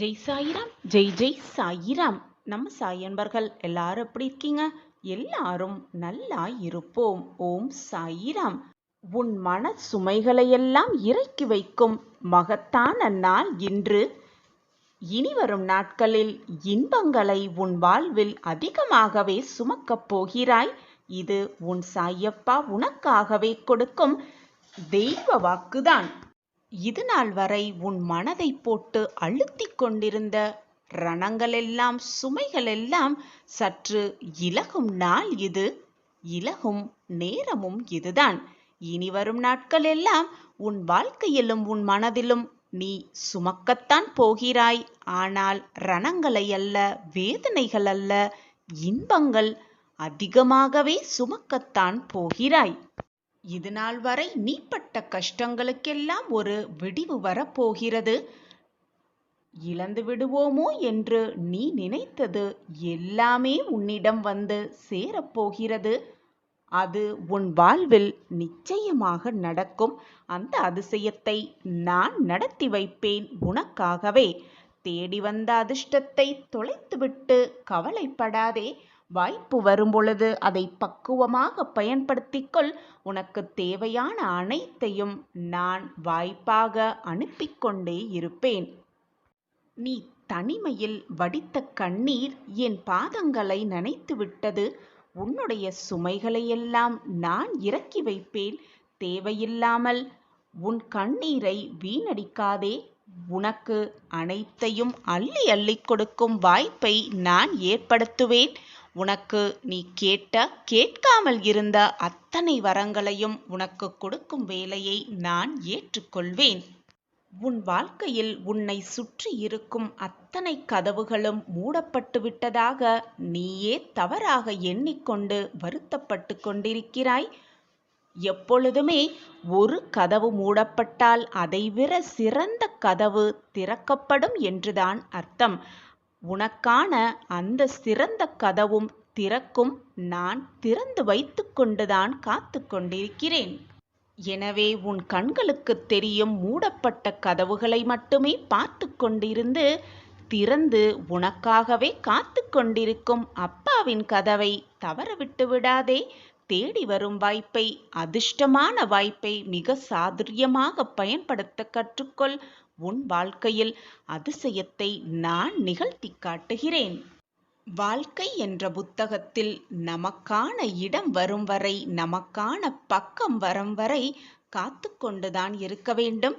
ஜெய் சாயிராம். ஜெய் ஜெய் சாயிராம். நம்ம சாய் அன்பர்கள் எல்லாரும் எப்படி இருக்கீங்க? எல்லாரும் நல்லா இருப்போம். ஓம் சாயிராம். உன் மன சுமைகளையெல்லாம் இறக்கி வைக்கும் மகத்தான நாள் இன்று. இனிவரும் நாட்களில் இன்பங்களை உன் வாழ்வில் அதிகமாகவே சுமக்கப் போகிறாய். இது உன் சாயப்பா உனக்காகவே கொடுக்கும் தெய்வ வாக்குதான். இது நாள் வரை உன் மனதை போட்டு அழுத்திக் கொண்டிருந்த ரணங்களெல்லாம் சுமைகளெல்லாம் சற்று இலகும் நாள் இது. இலகும் நேரமும் இதுதான். இனி வரும் நாட்கள் எல்லாம் உன் வாழ்க்கையிலும் உன் மனதிலும் நீ சுமக்கத்தான் போகிறாய். ஆனால் ரணங்களை அல்ல, வேதனைகள் அல்ல, இன்பங்கள் அதிகமாகவே சுமக்கத்தான் போகிறாய். இது நாள் வரை நீ பட்ட கஷ்டங்களுக்கெல்லாம் ஒரு விடிவு வரப்போகிறது. இழந்து விடுவோமோ என்று நீ நினைத்தது எல்லாமே உன்னிடம் வந்து சேரப்போகிறது. அது உன் வாழ்வில் நிச்சயமாக நடக்கும். அந்த அதிசயத்தை நான் நடத்தி வைப்பேன் உனக்காகவே. தேடி வந்த அதிர்ஷ்டத்தை தொலைத்துவிட்டு கவலைப்படாதே. வாய்ப்பு வரும்பொழுது அதை பக்குவமாக பயன்படுத்திக்கொள். உனக்கு தேவையான அனைத்தையும் நான் வாய்ப்பாக அனுப்பிக்கொண்டே இருப்பேன். நீ தனிமையில் வடித்த கண்ணீர் என் பாதங்களை நனைத்து விட்டது. உன்னுடைய சுமைகளையெல்லாம் நான் இறக்கி வைப்பேன். தேவையில்லாமல் உன் கண்ணீரை வீணடிக்காதே. உனக்கு அனைத்தையும் அள்ளி அள்ளி கொடுக்கும் வாய்ப்பை நான் ஏற்படுத்துவேன். உனக்கு நீ கேட்காமல் இருந்த அத்தனை வரங்களையும் உனக்கு கொடுக்கும் வேலையை நான் ஏற்றுக்கொள்வேன். உன் வாழ்க்கையில் உன்னை சுற்றி இருக்கும் அத்தனை கதவுகளும் மூடப்பட்டு விட்டதாக நீயே தவறாக எண்ணிக்கொண்டு வருத்தப்பட்டு கொண்டிருக்கிறாய். எப்பொழுதுமே ஒரு கதவு மூடப்பட்டால் அதைவிட சிறந்த கதவு திறக்கப்படும் என்றுதான் அர்த்தம். உனக்கான அந்த சிறந்த கதவும் திறக்கும். நான் திறந்து வைத்து கொண்டுதான் காத்து கொண்டிருக்கிறேன். எனவே உன் கண்களுக்கு தெரியும் மூடப்பட்ட கதவுகளை மட்டுமே பார்த்து கொண்டிருந்து திறந்து உனக்காகவே காத்து கொண்டிருக்கும் அப்பாவின் கதவை தவறவிட்டு விடாதே. தேடி வரும் வாய்ப்பை, அதிர்ஷ்டமான வாய்ப்பை மிக சாதுரியமாக பயன்படுத்த கற்றுக்கொள். உன் வாழ்க்கையில் அதிசயத்தை நான் நிகழ்த்தி காட்டுகிறேன். வாழ்க்கை என்ற புத்தகத்தில் நமக்கான இடம் வரும் வரை, நமக்கான பக்கம் வரும் வரை காத்து கொண்டுதான் இருக்க வேண்டும்.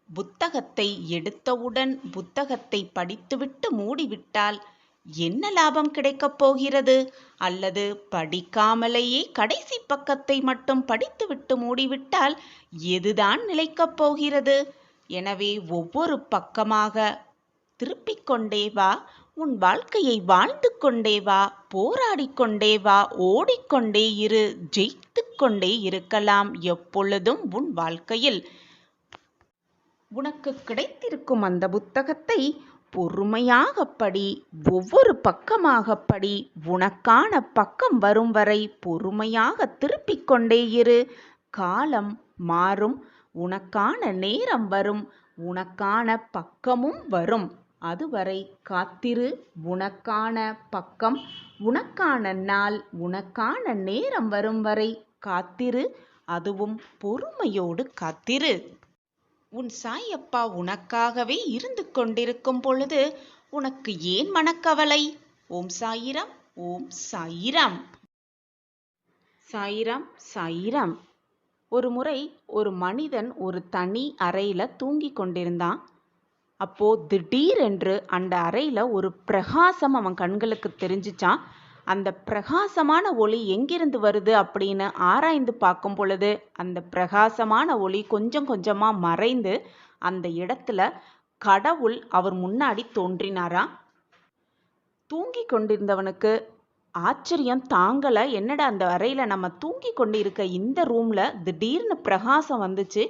புத்தகத்தை எடுத்தவுடன் புத்தகத்தை படித்துவிட்டு மூடிவிட்டால் என்ன லாபம் கிடைக்கப் போகிறது? அல்லது படிக்காமலேயே கடைசி பக்கத்தை மட்டும் படித்துவிட்டு மூடிவிட்டால் எதுதான் நிலைக்கப் போகிறது? எனவே ஒவ்வொரு பக்கமாக திருப்பிக் கொண்டே வா. உன் வாழ்க்கையை வாழ்ந்து கொண்டே வா. போராடிக்கொண்டே வா. ஓடிக்கொண்டே இரு. ஜெயித்து கொண்டே இருக்கலாம் எப்பொழுதும் உன் வாழ்க்கையில். உனக்கு கிடைத்திருக்கும் அந்த புத்தகத்தை பொறுமையாக படி. ஒவ்வொரு பக்கமாக படி. உனக்கான பக்கம் வரும் வரை பொறுமையாக திருப்பிக் கொண்டே இரு. காலம் மாறும். உனக்கான நேரம் வரும். உனக்கான பக்கமும் வரும். அதுவரை காத்திரு. உனக்கான பக்கம், உனக்கான நாள், உனக்கான நேரம் வரும் வரை காத்திரு. அதுவும் பொறுமையோடு காத்திரு. உன் சாயப்பா உனக்காகவே இருந்து கொண்டிருக்கும் பொழுது உனக்கு ஏன் மனக்கவலை? ஓம் சாயிராம். ஓம் சாயிராம். சாயிராம் சாயிராம். ஒரு முறை ஒரு மனிதன் ஒரு தனி அறையில் தூங்கி கொண்டிருந்தான். அப்போ திடீரென்று அந்த அறையில் ஒரு பிரகாசம் அவன் கண்களுக்கு தெரிஞ்சிச்சான். அந்த பிரகாசமான ஒளி எங்கிருந்து வருது அப்படின்னு ஆராய்ந்து பார்க்கும் பொழுது அந்த பிரகாசமான ஒளி கொஞ்சம் கொஞ்சமாக மறைந்து அந்த இடத்துல கடவுள் அவர் முன்னாடி தோன்றினாரா. தூங்கி கொண்டிருந்தவனுக்கு ஆச்சரியம் தாங்கலை. என்னடா அந்த அறையில் நம்ம தூங்கி கொண்டு இருக்க இந்த ரூமில் திடீர்னு பிரகாசம் வந்துச்சு.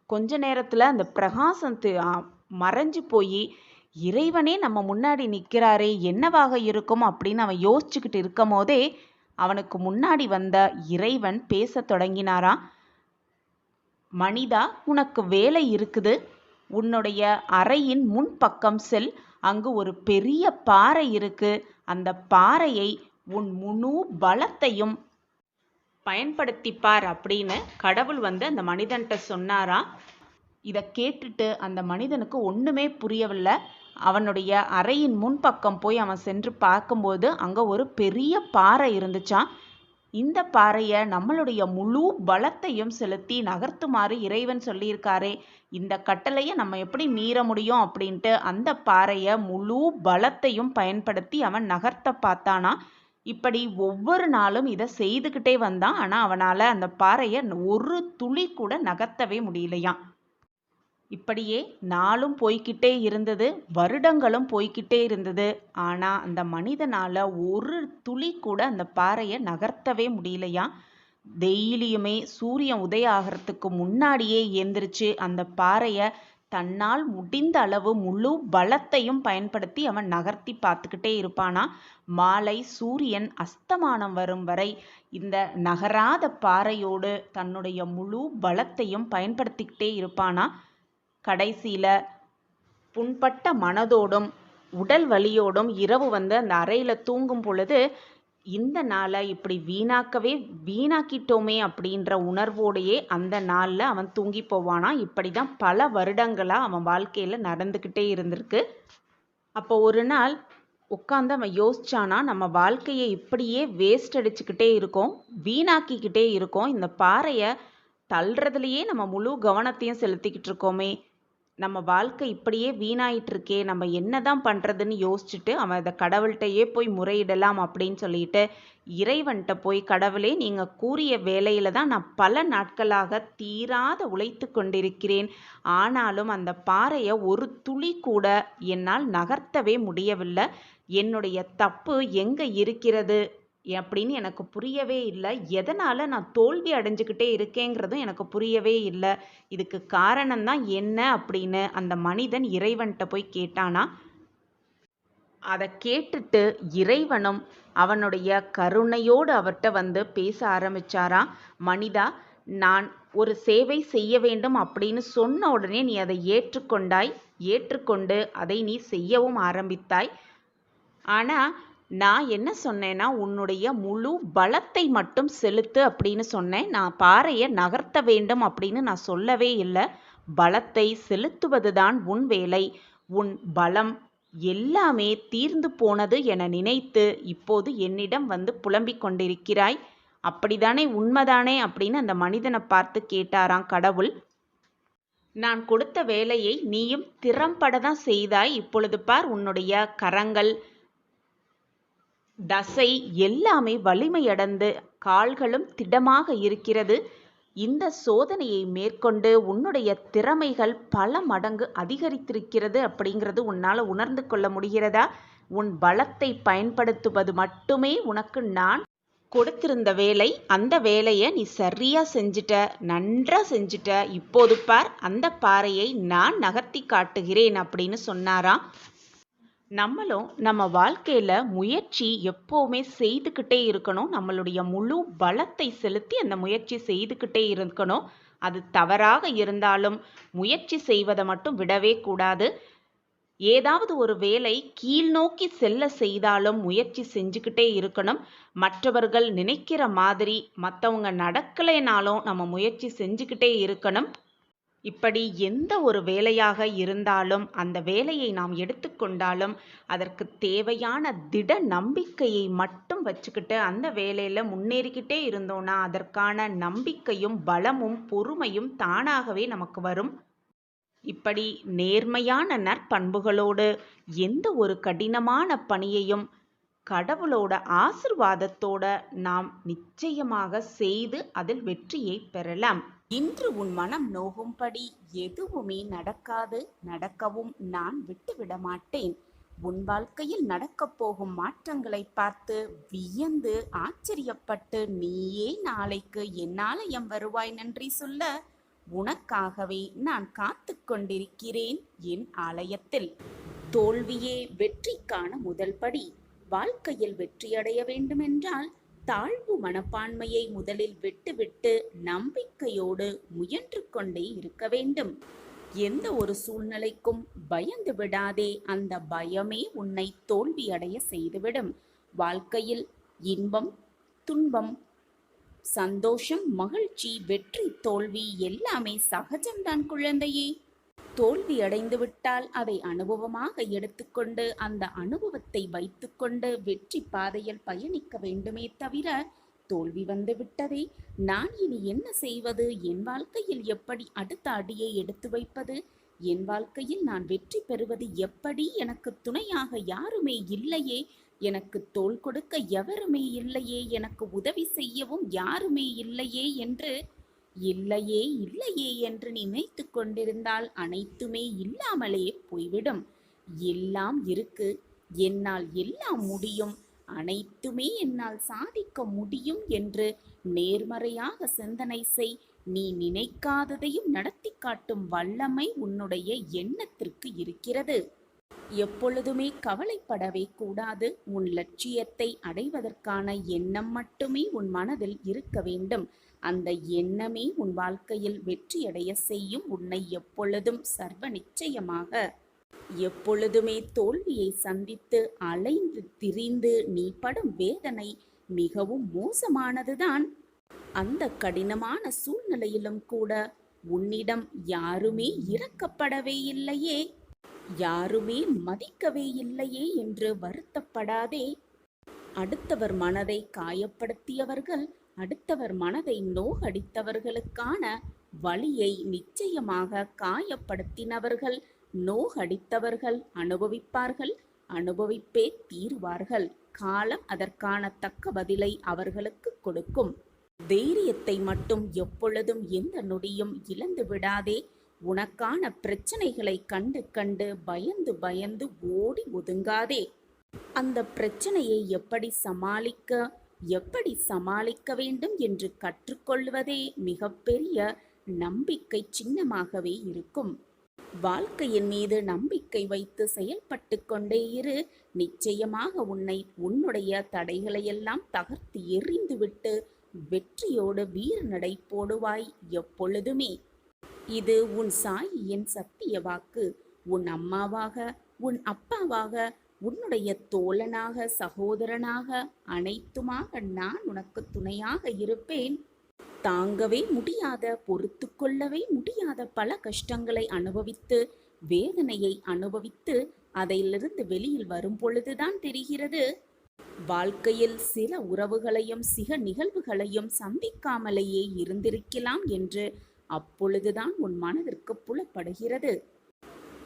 கொஞ்ச நேரத்தில் அந்த பிரகாசம் மறைஞ்சு போய் இறைவனே நம்ம முன்னாடி நிற்கிறாரே, என்னவாக இருக்கும் அப்படின்னு அவன் யோசிச்சுக்கிட்டு இருக்கும் போதே அவனுக்கு முன்னாடி வந்த இறைவன் பேச தொடங்கினாராம். மனிதா, உனக்கு வேலை இருக்குது. உன்னுடைய அறையின் முன்பக்கம் செல், அங்கு ஒரு பெரிய பாறை இருக்கு. அந்த பாறையை உன் முழு பலத்தையும் பயன்படுத்திப்பார் அப்படின்னு கடவுள் அந்த மனிதன்கிட்ட சொன்னாரா. இதை கேட்டுட்டு அந்த மனிதனுக்கு ஒன்றுமே புரியவில்லை. அவனுடைய அறையின் முன்பக்கம் போய் அவன் சென்று பார்க்கும்போது அங்கே ஒரு பெரிய பாறை இருந்துச்சான். இந்த பாறையை நம்மளுடைய முழு பலத்தையும் செலுத்தி நகர்த்துமாறு இறைவன் சொல்லியிருக்காரே, இந்த கட்டளையை நம்ம எப்படி மீற முடியும் அப்படின்ட்டு அந்த பாறையை முழு பலத்தையும் பயன்படுத்தி அவன் நகர்த்த பார்த்தானா. இப்படி ஒவ்வொரு நாளும் இதை செய்துக்கிட்டே வந்தான். ஆனால் அவனால் அந்த பாறையை ஒரு துளி கூட நகர்த்தவே முடியலையாம். இப்படியே நாளும் போய்கிட்டே இருந்தது, வருடங்களும் போய்கிட்டே இருந்தது. ஆனால் அந்த மனிதனால் ஒரு துளி கூட அந்த பாறையை நகர்த்தவே முடியலையாம். டெய்லியுமே சூரியன் உதயம் ஆகிறதுக்கு முன்னாடியே எந்திரிச்சு அந்த பாறையை தன்னால் முடிந்த அளவு முழு பலத்தையும் பயன்படுத்தி அவன் நகர்த்தி பார்த்துக்கிட்டே இருப்பானா. மாலை சூரியன் அஸ்தமானம் வரும் வரை இந்த நகராத பாறையோடு தன்னுடைய முழு பலத்தையும் பயன்படுத்திக்கிட்டே இருப்பானா. கடைசியில் புண்பட்ட மனதோடும் உடல் வலியோடும் இரவு அந்த அறையில் தூங்கும் பொழுது இந்த நாளை இப்படி வீணாக்கிட்டோமே அப்படின்ற உணர்வோடையே அந்த நாளில் அவன் தூங்கி போவானா. இப்படி தான் பல வருடங்களாக அவன் வாழ்க்கையில் நடந்துக்கிட்டே இருந்திருக்கு. அப்போ ஒரு நாள் உட்காந்து அவன் யோசிச்சானா, நம்ம வாழ்க்கையை இப்படியே வேஸ்ட் அடிச்சுக்கிட்டே இருக்கோம், வீணாக்கிக்கிட்டே இருக்கோம், இந்த பாறையை தள்ளுறதுலையே நம்ம முழு கவனத்தையும் செலுத்திக்கிட்டு இருக்கோமே, நம்ம வாழ்க்கை இப்படியே வீணாயிட்டு இருக்கே, நம்ம என்ன தான் பண்ணுறதுன்னு யோசிச்சுட்டு அவன் அதை கடவுள்கிட்டையே போய் முறையிடலாம் அப்படின்னு சொல்லிட்டு இறைவன்கிட்ட போய், கடவுளே நீங்கள் கூறிய வேலையில் தான் நான் பல நாட்களாக தீராத உழைத்து கொண்டிருக்கிறேன், ஆனாலும் அந்த பாறையை ஒரு துளி கூட என்னால் நகர்த்தவே முடியவில்லை, என்னுடைய தப்பு எங்கே இருக்கிறது அப்படின்னு எனக்கு புரியவே இல்லை, எதனால் நான் தோல்வி அடைஞ்சுக்கிட்டே இருக்கேங்கிறதும் எனக்கு புரியவே இல்லை, இதுக்கு காரணம்தான் என்ன அப்படின்னு அந்த மனிதன் இறைவன்கிட்ட போய் கேட்டானா. அதை கேட்டுட்டு இறைவனும் அவனுடைய கருணையோடு அவர்கிட்ட பேச ஆரம்பிச்சாராம். மனிதா, நான் ஒரு சேவை செய்ய வேண்டும் அப்படின்னு சொன்ன உடனே நீ அதை ஏற்றுக்கொண்டு அதை நீ செய்யவும் ஆரம்பித்தாய். ஆனால் நான் என்ன சொன்னேன்னா, உன்னுடைய முழு பலத்தை மட்டும் செலுத்து அப்படின்னு சொன்னேன். நான் பாறையை நகர்த்த வேண்டும் அப்படின்னு நான் சொல்லவே இல்லை. பலத்தை செலுத்துவது தான் உன் வேலை. உன் பலம் எல்லாமே தீர்ந்து போனது என நினைத்து இப்போது என்னிடம் புலம்பிக் கொண்டிருக்கிறாய், அப்படிதானே, உண்மைதானே அப்படின்னு அந்த மனிதனை பார்த்து கேட்டாராம் கடவுள். நான் கொடுத்த வேலையை நீயும் திறம்பட தான் செய்தாய். இப்பொழுது பார், உன்னுடைய கரங்கள், தசை எல்லாமே வலிமையடைந்து கால்களும் திடமாக இருக்கிறது. இந்த சோதனையை மேற்கொண்டு உன்னுடைய திறமைகள் பல மடங்கு அதிகரித்திருக்கிறது அப்படிங்கிறது உன்னால் உணர்ந்து கொள்ள முடிகிறதா? உன் பலத்தை பயன்படுத்துவது மட்டுமே உனக்கு நான் கொடுத்திருந்த வேலை. அந்த வேலையை நீ சரியா செஞ்சிட்ட, நன்றா செஞ்சிட்ட. இப்போது பார், அந்த பாறையை நான் நகர்த்தி காட்டுகிறேன் அப்படின்னு சொன்னாராம். நம்மளும் நம்ம வாழ்க்கையில் முயற்சி எப்போவுமே செய்துக்கிட்டே இருக்கணும். நம்மளுடைய முழு பலத்தை செலுத்தி அந்த முயற்சி செய்துக்கிட்டே இருக்கணும். அது தவறாக இருந்தாலும் முயற்சி செய்வதை மட்டும் விடவே கூடாது. ஏதாவது ஒரு வேலை கீழ் நோக்கி செல்ல செய்தாலும் முயற்சி செஞ்சுக்கிட்டே இருக்கணும். மற்றவர்கள் நினைக்கிற மாதிரி மற்றவங்க நடக்கலைனாலும் நம்ம முயற்சி செஞ்சுக்கிட்டே இருக்கணும். இப்படி எந்த ஒரு வேலையாக இருந்தாலும் அந்த வேலையை நாம் எடுத்துக்கொண்டாலும் அதற்கு தேவையான திட நம்பிக்கையை மட்டும் வச்சுக்கிட்டு அந்த வேலையில் முன்னேறிக்கிட்டே இருந்தோன்னா அதற்கான நம்பிக்கையும் பலமும் பொறுமையும் தானாகவே நமக்கு வரும். இப்படி நேர்மையான நற்பண்புகளோடு எந்த ஒரு கடினமான பணியையும் கடவுளோட ஆசிர்வாதத்தோட நாம் நிச்சயமாக செய்து அதில் வெற்றியை பெறலாம். இன்று உன் மனம் நோகும்படி எதுவுமே நடக்காது, நடக்கவும் நான் விட்டுவிட மாட்டேன். உன் வாழ்க்கையில் நடக்கப் போகும் மாற்றங்களை பார்த்து வியந்து ஆச்சரியப்பட்டு நீயே நாளைக்கு என் ஆலயம் வருவாய் நன்றி சொல்ல உனக்காகவே நான் காத்து கொண்டிருக்கிறேன் என் ஆலயத்தில். தோல்வியே வெற்றிக்கான முதல் படி. வாழ்க்கையில் வெற்றியடைய வேண்டுமென்றால் தாழ்வு மனப்பான்மையை முதலில் விட்டுவிட்டு நம்பிக்கையோடு முயன்று கொண்டே இருக்க வேண்டும். எந்த ஒரு சூழ்நிலைக்கும் பயந்து விடாதே. அந்த பயமே உன்னை தோல்வியடைய செய்துவிடும். வாழ்க்கையில் இன்பம், துன்பம், சந்தோஷம், மகிழ்ச்சி, வெற்றி, தோல்வி எல்லாமே சகஜம்தான் குழந்தையே. தோல்வி அடைந்து விட்டால் அதை அனுபவமாக எடுத்துக்கொண்டு அந்த அனுபவத்தை வைத்துக்கொண்டு வெற்றி பாதையில் பயணிக்க வேண்டுமே தவிர, தோல்வி வந்து விட்டதே, நான் இனி என்ன செய்வது, என் வாழ்க்கையில் எப்படி அடுத்த அடியை எடுத்து வைப்பது, என் வாழ்க்கையில் நான் வெற்றி பெறுவது எப்படி, எனக்கு துணையாக யாருமே இல்லையே, எனக்கு தோள் கொடுக்க எவருமே இல்லையே, எனக்கு உதவி செய்யவும் யாருமே இல்லையே என்று இல்லையே இல்லையே என்று நினைத்து கொண்டிருந்தால் அனைத்துமே இல்லாமலே போய்விடும். எல்லாம் இருக்கு, என்னால் எல்லாம் முடியும், அனைத்துமே என்னால் சாதிக்க முடியும் என்று நேர்மறையாக சிந்தனை செய். நீ நினைக்காததையும் நடத்தி காட்டும் வல்லமை உன்னுடைய எண்ணத்திற்கு இருக்கிறது. எப்பொழுதுமே கவலைப்படவே கூடாது. உன் லட்சியத்தை அடைவதற்கான எண்ணம் மட்டுமே உன் மனதில் இருக்க வேண்டும். அந்த எண்ணமே உன் வாழ்க்கையில் வெற்றியடைய செய்யும். உன்னை எப்பொழுதும் சர்வ நிச்சயமாக எப்பொழுதுமே தோல்வியை சந்தித்து அலைந்து திரிந்து நீ படும் வேதனை மிகவும் மோசமானதுதான். அந்த கடினமான சூழ்நிலையிலும் கூட உன்னிடம் யாருமே இரக்கப்படவே இல்லையே, யாருமே மதிக்கவே இல்லையே என்று வருத்தப்படாதே. அடுத்தவர் மனதை காயப்படுத்தியவர்கள், அடுத்தவர் மனதை நோகடித்தவர்களுக்கான வலியை நிச்சயமாக காயப்படுத்தினவர்கள், நோகடித்தவர்கள் அனுபவிப்பார்கள், அனுபவிப்பே தீருவார்கள். காலம் அதற்கான தக்க பதிலை அவர்களுக்கு கொடுக்கும். தைரியத்தை மட்டும் எப்பொழுதும் எந்த நொடியும் இழந்து விடாதே. உனக்கான பிரச்சனைகளை கண்டு கண்டு பயந்து பயந்து ஓடி ஒதுங்காதே. அந்த பிரச்சனையை எப்படி சமாளிக்க வேண்டும் என்று கற்றுக்கொள்வதே மிகப்பெரிய நம்பிக்கை சின்னமாகவே இருக்கும். வாழ்க்கையின் மீது நம்பிக்கை வைத்து செயல்பட்டு கொண்டே இரு. நிச்சயமாக உன்னுடைய தடைகளையெல்லாம் தகர்த்து எறிந்துவிட்டு வெற்றியோடு வீர நடை போடுவாய் எப்பொழுதுமே. இது உன் சாயியின் சத்திய வாக்கு. உன் அம்மாவாக, உன் அப்பாவாக, உன்னுடைய தோழனாக, சகோதரனாக, அனைத்துமாக நான் உனக்கு துணையாக இருப்பேன். தாங்கவே முடியாத, பொறுத்து கொள்ளவே முடியாத பல கஷ்டங்களை அனுபவித்து, வேதனையை அனுபவித்து அதிலிருந்து வெளியில் வரும் பொழுதுதான் தெரிகிறது, வாழ்க்கையில் சில உறவுகளையும் சில நிகழ்வுகளையும் சந்திக்காமலேயே இருந்திருக்கலாம் என்று. அப்பொழுதுதான் உன் மனதிற்கு புலப்படுகிறது.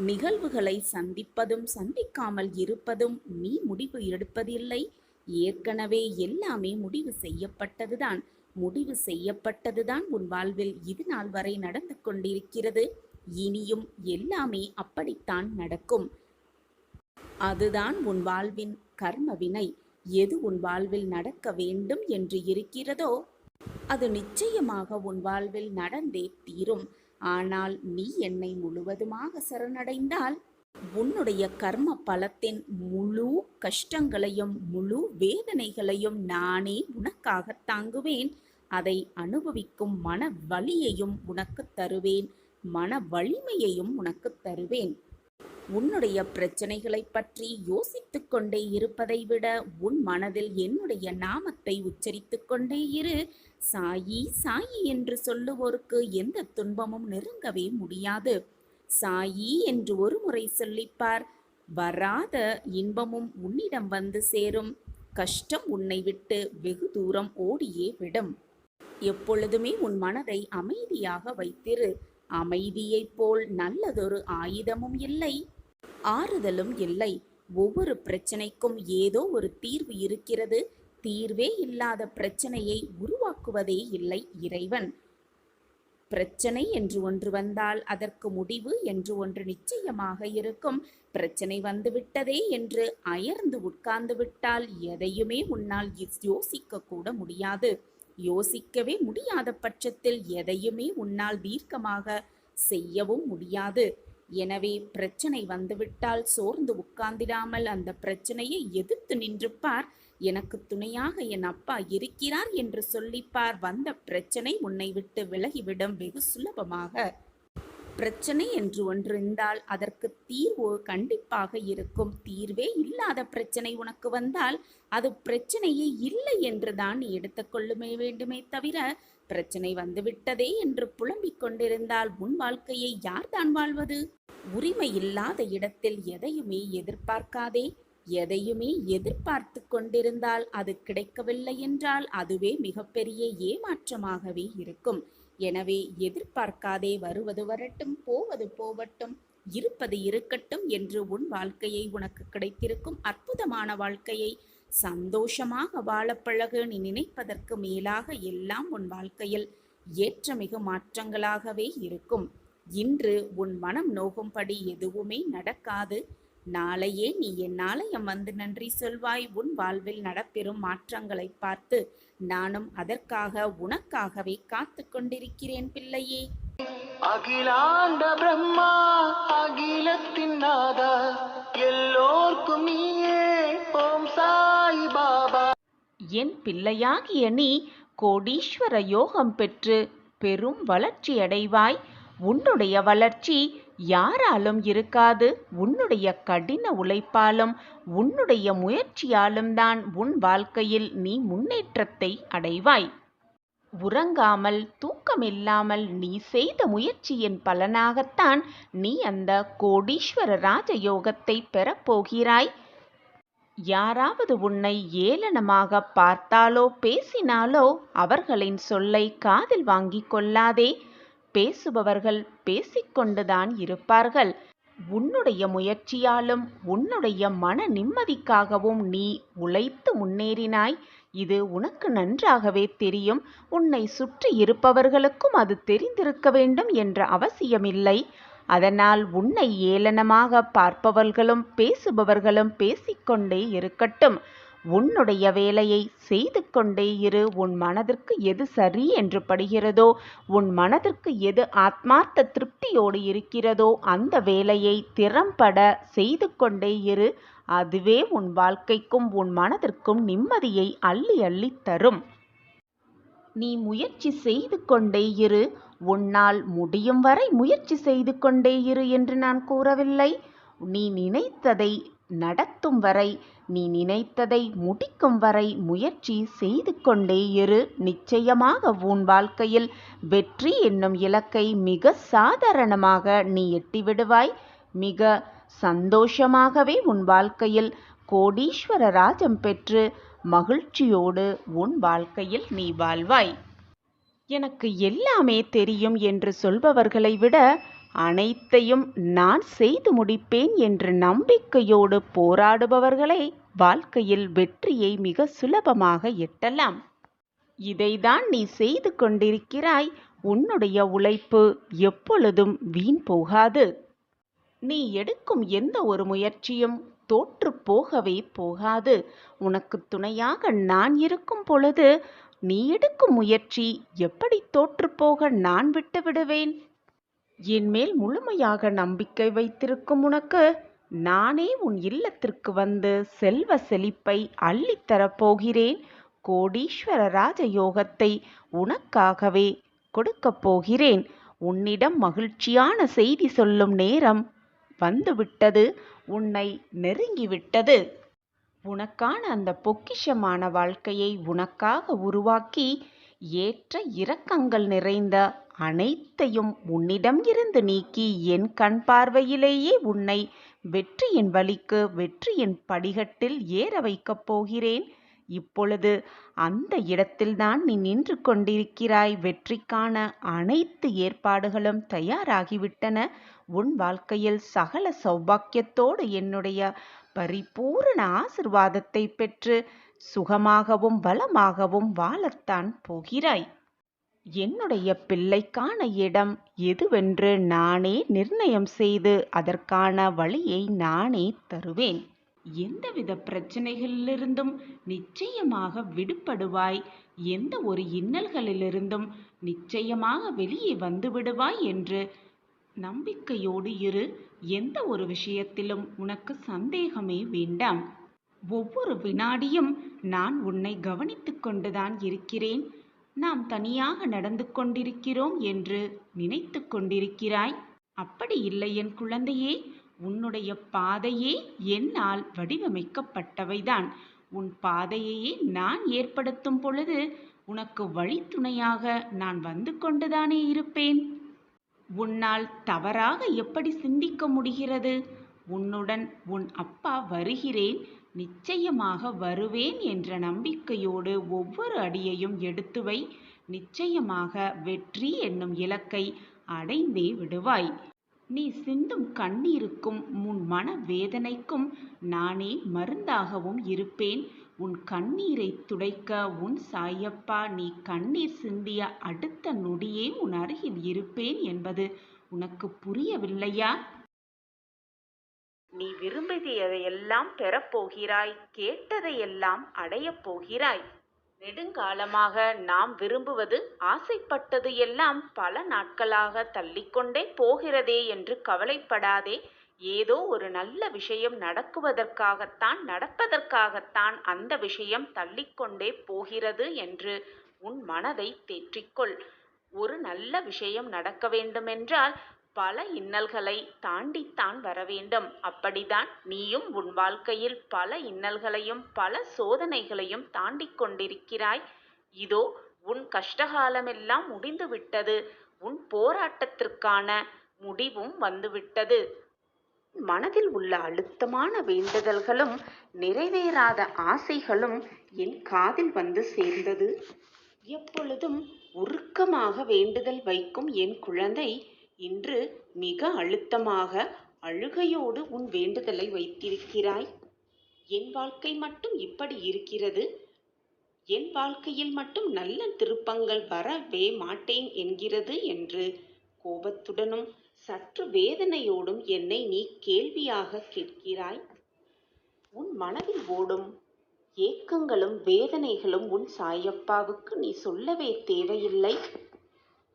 நிகழ்வுகளை சந்திப்பதும் சந்திக்காமல் இருப்பதும் நீ முடிவு எடுப்பதில்லை. ஏற்கனவே எல்லாமே முடிவு செய்யப்பட்டதுதான். முடிவு செய்யப்பட்டதுதான் உன் வாழ்வில் இது நாள் வரை நடந்து கொண்டிருக்கிறது. இனியும் எல்லாமே அப்படித்தான் நடக்கும். அதுதான் உன் வாழ்வின் கர்ம வினை. எது உன் வாழ்வில் நடக்க வேண்டும் என்று இருக்கிறதோ அது நிச்சயமாக உன் வாழ்வில் நடந்தே தீரும். ஆனால் நீ என்னை முழுவதுமாக சரணடைந்தால் உன்னுடைய கர்ம பலத்தின் முழு கஷ்டங்களையும் முழு வேதனைகளையும் நானே உனக்காக தாங்குவேன். அதை அனுபவிக்கும் மன வலியையும் உனக்கு தருவேன், மன வலிமையையும் உனக்கு தருவேன். உன்னுடைய பிரச்சனைகளை பற்றி யோசித்து கொண்டே இருப்பதை விட உன் மனதில் என்னுடைய நாமத்தை உச்சரித்து கொண்டே இரு. சாயி சாயி என்று சொல்லுவோருக்கு எந்த துன்பமும் நெருங்கவே முடியாது. சாயி என்று ஒரு முறை சொல்லிப்பார், வராத இன்பமும் உன்னிடம் வந்து சேரும். கஷ்டம் உன்னை விட்டு வெகு தூரம் ஓடியே விடும். எப்பொழுதுமே உன் மனதை அமைதியாக வைத்திரு. அமைதியைப் போல் நல்லதொரு ஆயுதமும் இல்லை, ஆறுதலும் இல்லை. ஒவ்வொரு பிரச்சனைக்கும் ஏதோ ஒரு தீர்வு இருக்கிறது. தீர்வே இல்லாத பிரச்சனையை உருவாக்குவதே இல்லை இறைவன். பிரச்சனை என்று ஒன்று வந்தால் அதற்கு முடிவு என்று ஒன்று நிச்சயமாக இருக்கும். பிரச்சனை வந்துவிட்டதே என்று அயர்ந்து உட்கார்ந்து விட்டால் எதையுமே உன்னால் யோசிக்க கூட முடியாது. யோசிக்கவே முடியாத பட்சத்தில் எதையுமே உன்னால் தீர்க்கமாக செய்யவும் முடியாது. எனவே பிரச்சனை வந்துவிட்டால் சோர்ந்து உட்கார்ந்திடாமல் அந்த பிரச்சனையை எதிர்த்து நின்று பார். எனக்கு துணையாக என் அப்பா இருக்கிறார் என்று சொல்லிப்பார். வந்த பிரச்சனை உன்னை விட்டு விலகிவிடும் வெகு சுலபமாக. பிரச்சனை என்று ஒன்று இருந்தால் அதற்கு தீர்வு கண்டிப்பாக இருக்கும். தீர்வே இல்லாத பிரச்சனை உனக்கு வந்தால் அது பிரச்சனையே இல்லை என்றுதான் நீ எடுத்துக்கொள்ளுமே வேண்டுமே தவிர, பிரச்சனை வந்துவிட்டதே என்று புலம்பிக் கொண்டிருந்தால் உன் வாழ்க்கையை யார்தான் வாழ்வது? உரிமை இல்லாத இடத்தில் எதையுமே எதிர்பார்க்காதே. எதையுமே எதிர்பார்த்து கொண்டிருந்தால் அது கிடைக்கவில்லை என்றால் அதுவே மிகப்பெரிய ஏமாற்றமாகவே இருக்கும். எனவே எதிர்பார்க்காதே. வருவது வரட்டும், போவது போவட்டும், இருப்பது இருக்கட்டும் என்று உன் வாழ்க்கையை, உனக்கு கிடைத்திருக்கும் அற்புதமான வாழ்க்கையை சந்தோஷமாக வாழப்பழகு. நீ நினைப்பதற்கு மேலாக எல்லாம் உன் வாழ்க்கையில் ஏற்றமிகு மாற்றங்களாகவே இருக்கும். இன்று உன் மனம் நோகும்படி எதுவுமே நடக்காது. நாளையே நீ என் ஆலயம் வந்து நன்றி சொல்வாய். உன் வாழ்வில் நடப்பெறும் மாற்றங்களை பார்த்து நானும் அதற்காக உனக்காகவே காத்து கொண்டிருக்கிறேன் பிள்ளையே. அகிலாண்ட பிரம்மா அகிலத்தின் நாதா எல்லோர்க்கும் நீயே ஓம் சாய் பாபா. என் பிள்ளையாகிய நீ கோடீஸ்வர யோகம் பெற்று பெரும் வளர்ச்சி அடைவாய். உன்னுடைய வளர்ச்சி யாராலும் இருக்காது. உன்னுடைய கடின உழைப்பாலும் உன்னுடைய முயற்சியாலும் தான் உன் வாழ்க்கையில் நீ முன்னேற்றத்தை அடைவாய். உறங்காமல் தூக்கமில்லாமல் நீ செய்த முயற்சியின் பலனாகத்தான் நீ அந்த கோடீஸ்வர ராஜயோகத்தை பெறப்போகிறாய். யாராவது உன்னை ஏளனமாக பார்த்தாலோ பேசினாலோ அவர்களின் சொல்லை காதில் வாங்கிக் கொள்ளாதே. பேசுபவர்கள் பேசிக்கொண்டுதான் இருப்பார்கள். உன்னுடைய முயற்சியாலும் உன்னுடைய மன நிம்மதிக்காகவும் நீ உழைத்து முன்னேறினாய். இது உனக்கு நன்றாகவே தெரியும். உன்னை சுற்றி இருப்பவர்களுக்கும் அது தெரிந்திருக்க வேண்டும் என்ற அவசியமில்லை. அதனால் உன்னை ஏளனமாக பார்ப்பவர்களும் பேசுபவர்களும் பேசிக்கொண்டே இருக்கட்டும். உன்னுடைய வேலையை செய்து கொண்டே இரு. உன் மனதிற்கு எது சரி என்று படுகிறதோ, உன் மனதிற்கு எது ஆத்மார்த்த திருப்தியோடு இருக்கிறதோ அந்த வேலையை திறம்பட செய்து கொண்டே இரு. அதுவே உன் வாழ்க்கைக்கும் உன் மனதிற்கும் நிம்மதியை அள்ளி அள்ளி தரும். நீ முயற்சி செய்து கொண்டே இரு. உன்னால் முடியும் வரை முயற்சி செய்து கொண்டே இரு என்று நான் கூறவில்லை. நீ நினைத்ததை நடத்தும் வரை, நீ நினைத்ததை முடிக்கும் வரை முயற்சி செய்து கொண்டே இரு. நிச்சயமாக உன் வாழ்க்கையில் வெற்றி என்னும் இலக்கை மிக சாதாரணமாக நீ எட்டிவிடுவாய். மிக சந்தோஷமாகவே உன் வாழ்க்கையில் கோடீஸ்வர ராஜம் பெற்று மகிழ்ச்சியோடு உன் வாழ்க்கையில் நீ வாழ்வாய். எனக்கு எல்லாமே தெரியும் என்று சொல்பவர்களை விட அனைத்தையும் நான் செய்து முடிப்பேன் என்று நம்பிக்கையோடு போராடுபவர்களே வாழ்க்கையில் வெற்றியை மிக சுலபமாக எட்டலாம். இதைதான் நீ செய்து கொண்டிருக்கிறாய். உன்னுடைய உழைப்பு எப்பொழுதும் வீண் போகாது. நீ எடுக்கும் எந்த ஒரு முயற்சியும் தோற்று போகவே போகாது. உனக்கு துணையாக நான் இருக்கும் பொழுது நீ எடுக்கும் முயற்சி எப்படி தோற்றுப்போக நான் விட்டு விடுவேன்? என் மேல் முழுமையாக நம்பிக்கை வைத்திருக்கும் உனக்கு நானே உன் இல்லத்திற்கு வந்து செல்வ செழிப்பை அள்ளித்தரப் போகிறேன். கோடீஸ்வர ராஜயோகத்தை உனக்காகவே கொடுக்கப் போகிறேன். உன்னிடம் மகிழ்ச்சியான செய்தி சொல்லும் நேரம் வந்துவிட்டது. உன்னை நெருங்கிவிட்டது. உனக்கான அந்த பொக்கிஷமான வாழ்க்கையை உனக்காக உருவாக்கி ஏற்ற இரக்கங்கள் நிறைந்த அனைத்தையும் உன்னிடம் இருந்து நீக்கி என் கண் பார்வையிலேயே உன்னை வெற்றியின் வழிக்கு, வெற்றியின் படிகட்டில் ஏற வைக்கப் போகிறேன். இப்பொழுது அந்த இடத்தில்தான் நீ நின்று கொண்டிருக்கிறாய். வெற்றிக்கான அனைத்து ஏற்பாடுகளும் தயாராகிவிட்டன. உன் வாழ்க்கையில் சகல சௌபாக்கியத்தோடு என்னுடைய பரிபூரண ஆசிர்வாதத்தை பெற்று சுகமாகவும் வளமாகவும் வாழத்தான் போகிறாய். என்னுடைய பிள்ளைக்கான இடம் எதுவென்று நானே நிர்ணயம் செய்து அதற்கான வழியை நானே தருவேன். எந்தவித பிரச்சனைகளிலிருந்தும் நிச்சயமாக விடுபடுவாய். எந்த ஒரு இன்னல்களிலிருந்தும் நிச்சயமாக வெளியே வந்து விடுவாய் என்று நம்பிக்கையோடு இரு. எந்த ஒரு விஷயத்திலும் உனக்கு சந்தேகமே வேண்டாம். ஒவ்வொரு வினாடியும் நான் உன்னை கவனித்து கொண்டுதான் இருக்கிறேன். நாம் தனியாக நடந்து கொண்டிருக்கிறோம் என்று நினைத்து கொண்டிருக்கிறாய். அப்படி இல்லை என் குழந்தையே. உன்னுடைய பாதையே என்னால் வடிவமைக்கப்பட்டவைதான். உன் பாதையையே நான் ஏற்படுத்தும் பொழுது உனக்கு வழித்துணையாக நான் வந்து கொண்டுதானே இருப்பேன். உன்னால் தவறாக எப்படி சிந்திக்க முடிகிறது? உன்னுடன் உன் அப்பா வருகிறேன், நிச்சயமாக வருவேன் என்ற நம்பிக்கையோடு ஒவ்வொரு அடியையும் எடுத்து வை. நிச்சயமாக வெற்றி என்னும் இலக்கை அடைந்தே விடுவாய். நீ சிந்தும் கண்ணீருக்கும் உன் மன வேதனைக்கும் நானே மருந்தாகவும் இருப்பேன். உன் கண்ணீரை துடைக்க உன் சாயப்பா நீ கண்ணீர் சிந்திய அடுத்த நொடியே உன் அருகில் இருப்பேன் என்பது உனக்கு புரியவில்லையா? நீ விரும்பியதையெல்லாம் பெறப்போகிறாய், கேட்டதையெல்லாம் அடையப் போகிறாய். நெடுங்காலமாக நாம் விரும்புவது, ஆசைப்பட்டது எல்லாம் பல நாட்களாக தள்ளிக்கொண்டே போகிறதே என்று கவலைப்படாதே. ஏதோ ஒரு நல்ல விஷயம் நடப்பதற்காகத்தான் அந்த விஷயம் தள்ளிக்கொண்டே போகிறது என்று உன் மனதை தேற்றிக்கொள். ஒரு நல்ல விஷயம் நடக்க வேண்டுமென்றால் பல இன்னல்களை தாண்டித்தான் வர வேண்டும். அப்படிதான் நீயும் உன் வாழ்க்கையில் பல இன்னல்களையும் பல சோதனைகளையும் தாண்டிக் கொண்டிருக்கிறாய். இதோ உன் கஷ்டகாலமெல்லாம் முடிந்துவிட்டது. உன் போராட்டத்திற்கான முடிவும் வந்துவிட்டது. மனதில் உள்ள அழுத்தமான வேண்டுதல்களும் நிறைவேறாத ஆசைகளும் என் காதில் வந்து சேர்ந்தது. எப்பொழுதும் உருக்கமாக வேண்டுதல் வைக்கும் என் குழந்தை இன்று மிக அழுத்தமாக அழுகையோடு உன் வேண்டுதலை வைத்திருக்கிறாய். என் வாழ்க்கை மட்டும் இப்படி இருக்கிறது, என் வாழ்க்கையில் மட்டும் நல்ல திருப்பங்கள் வரவே மாட்டேன் என்கிறது என்று கோபத்துடனும் சற்று வேதனையோடும் என்னை நீ கேள்வியாக கேட்கிறாய். உன் மனதில் ஓடும் ஏக்கங்களும் வேதனைகளும் உன் சாயப்பாவுக்கு நீ சொல்லவே தேவையில்லை.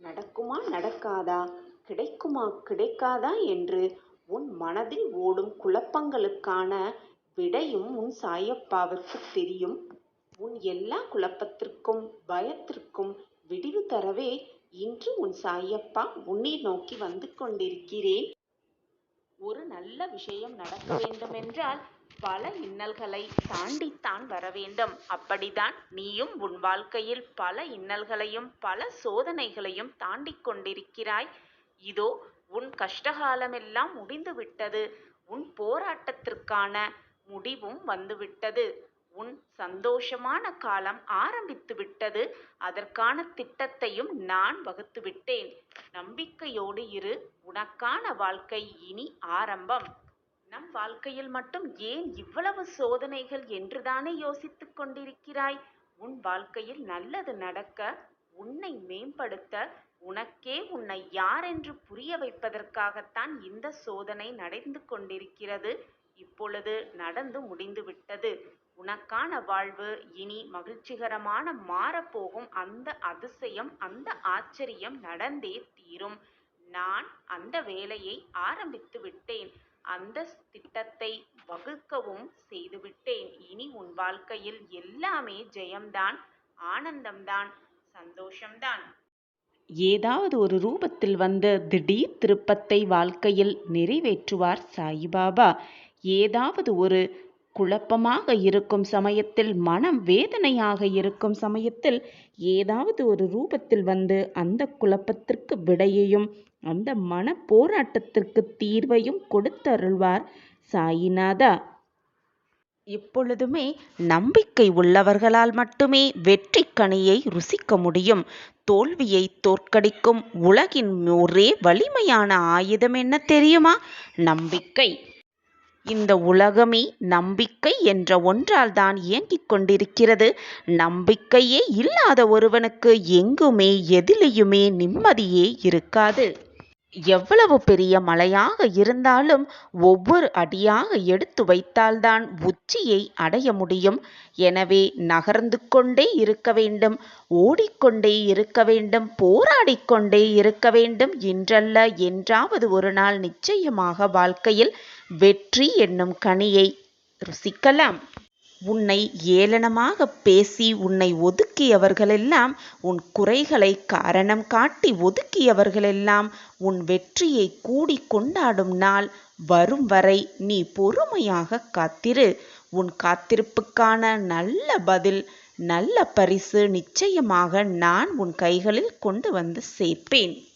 நடக்குமா நடக்காதா, கிடைக்குமா கிடைக்காதா என்று உன் மனதில் ஓடும் குழப்பங்களுக்கான விடையும் உன் சாயப்பாவிற்கு தெரியும். உன் எல்லா குழப்பத்திற்கும் பயத்திற்கும் விடிவு தரவே இன்று உன் சாயப்பா உன்னை நோக்கி வந்து கொண்டிருக்கிறேன். ஒரு நல்ல விஷயம் நடக்க வேண்டுமென்றால் பல இன்னல்களை தாண்டித்தான் வர வேண்டும். அப்படிதான் நீயும் உன் வாழ்க்கையில் பல இன்னல்களையும் பல சோதனைகளையும் தாண்டிக் கொண்டிருக்கிறாய். இதோ உன் கஷ்டகாலமெல்லாம் முடிந்துவிட்டது. உன் போராட்டத்திற்கான முடிவும் வந்துவிட்டது. உன் சந்தோஷமான காலம் ஆரம்பித்து விட்டது. அதற்கான திட்டத்தையும் நான் வகுத்துவிட்டேன். நம்பிக்கையோடு இரு. உனக்கான வாழ்க்கை இனி ஆரம்பம். நம் வாழ்க்கையில் மட்டும் ஏன் இவ்வளவு சோதனைகள் என்றுதானே யோசித்துக் கொண்டிருக்கிறாய்? உன் வாழ்க்கையில் நல்லது நடக்க, உன்னை மேம்படுத்த, உனக்கே உன்னை யார் என்று புரிய வைப்பதற்காகத்தான் இந்த சோதனை நடந்து கொண்டிருக்கிறது. இப்பொழுது நடந்து முடிந்துவிட்டது. உனக்கான வாழ்வு இனி மகிழ்ச்சிகரமான மாறப்போகும். அந்த அதிசயம், அந்த ஆச்சரியம் நடந்தே தீரும். நான் அந்த வேலையை ஆரம்பித்து விட்டேன். அந்த திட்டத்தை வகுக்கவும் செய்துவிட்டேன். இனி உன் வாழ்க்கையில் எல்லாமே ஜெயம்தான், ஆனந்தம்தான், சந்தோஷம்தான். ஏதாவது ஒரு ரூபத்தில் வந்து திடீர் திருப்பத்தை வாழ்க்கையில் நிறைவேற்றுவார் சாயிபாபா. ஏதாவது ஒரு குழப்பமாக இருக்கும் சமயத்தில், மனம் வேதனையாக இருக்கும் சமயத்தில் ஏதாவது ஒரு ரூபத்தில் வந்து அந்த குழப்பத்திற்கு விடையையும் அந்த மன போராட்டத்திற்கு தீர்வையும் கொடுத்தருள்வார் சாயிநாதா. எப்பொழுதுமே நம்பிக்கை உள்ளவர்களால் மட்டுமே வெற்றி கனியை ருசிக்க முடியும். தோல்வியை தோற்கடிக்கும் உலகின் ஒரே வலிமையான ஆயுதம் என்ன தெரியுமா? நம்பிக்கை. இந்த உலகமே நம்பிக்கை என்ற ஒன்றால் தான் இயங்கிக் கொண்டிருக்கிறது. நம்பிக்கையே இல்லாத ஒருவனுக்கு எங்குமே எதிலையுமே நிம்மதியே இருக்காது. எவ்வளவு பெரிய மலையாக இருந்தாலும் ஒவ்வொரு அடியாக எடுத்து வைத்தால்தான் உச்சியை அடைய முடியும். எனவே நகர்ந்து கொண்டே இருக்க வேண்டும், ஓடிக்கொண்டே இருக்க வேண்டும், போராடிக்கொண்டே இருக்க வேண்டும். இன்றல்ல என்றாவது ஒரு நாள் நிச்சயமாக வாழ்க்கையில் வெற்றி என்னும் கனியை ருசிக்கலாம். உன்னை ஏளனமாக பேசி உன்னை ஒதுக்கியவர்களெல்லாம், உன் குறைகளை காரணம் காட்டி ஒதுக்கியவர்களெல்லாம் உன் வெற்றியை கூடி கொண்டாடும் நாள் வரும் வரை நீ பொறுமையாக காத்திரு. உன் காத்திருப்புக்கான நல்ல பதில், நல்ல பரிசு நிச்சயமாக நான் உன் கைகளில் கொண்டு வந்து சேர்ப்பேன்.